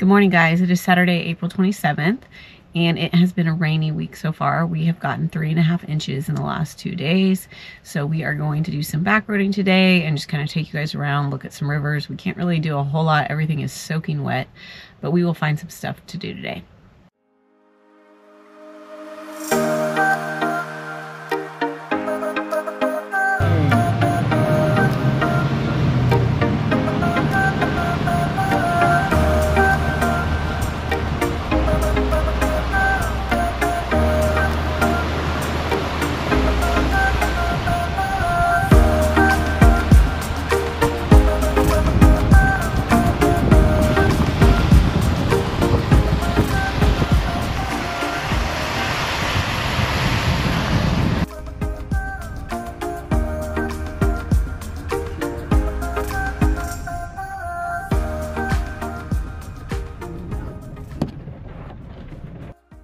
Good morning, guys. It is Saturday, April 27th, and it has been a rainy week so far. We have gotten 3.5 inches in the last 2 days. So we are going to do some backroading today and just kind of take you guys around, look at some rivers. We can't really do a whole lot. Everything is soaking wet, but we will find some stuff to do today.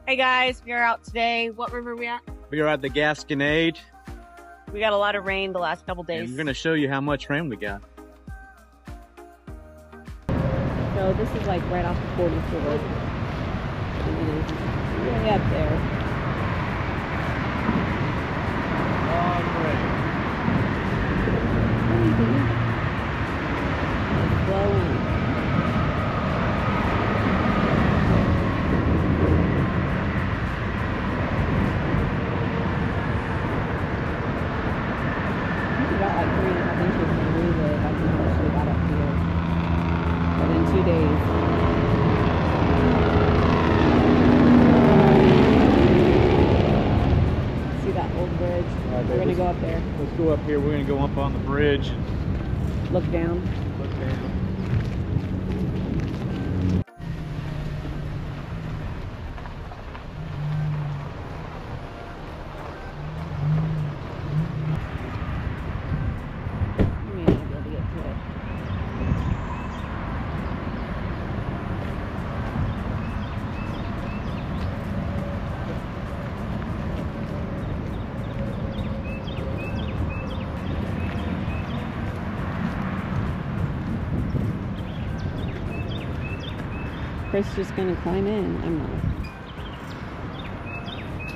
Hey guys, we are out today. What river are we at? We are at the Gasconade. We got a lot of rain the last couple days. And we're going to show you how much rain we got. So this is like right off the 44. Way up there. It's blowing. Got like 3.5 inches where we live. I don't know how much we got up here. But in 2 days. See that old bridge? Right, we're gonna go up there. Let's go up here. We're gonna go up on the bridge. Look down. Look down. Chris is just gonna climb in. I'm not.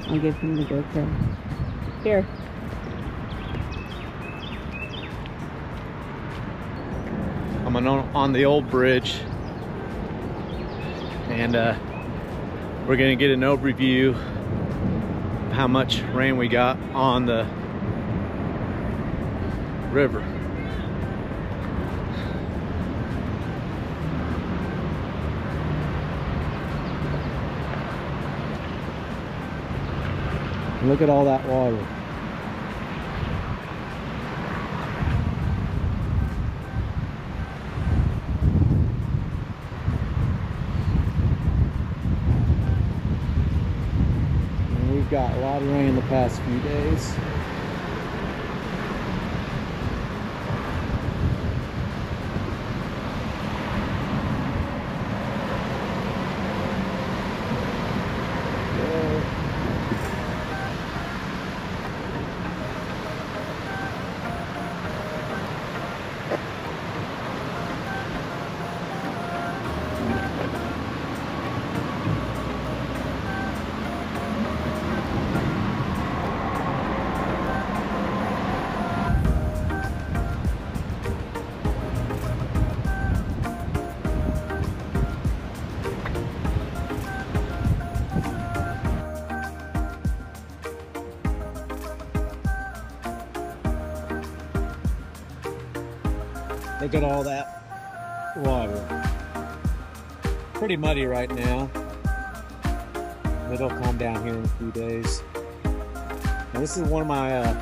I'll give him the GoPro. Here. I'm on the old bridge, and we're gonna get an overview of how much rain we got on the river. Look at all that water. And we've got a lot of rain the past few days. Look at all that water. Pretty muddy right now. It'll calm down here in a few days. Now, this is one of my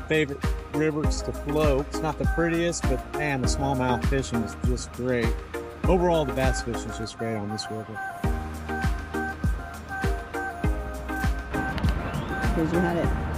favorite rivers to float. It's not the prettiest, but man, the smallmouth fishing is just great. Overall, the bass fishing is just great on this river. Because you had it.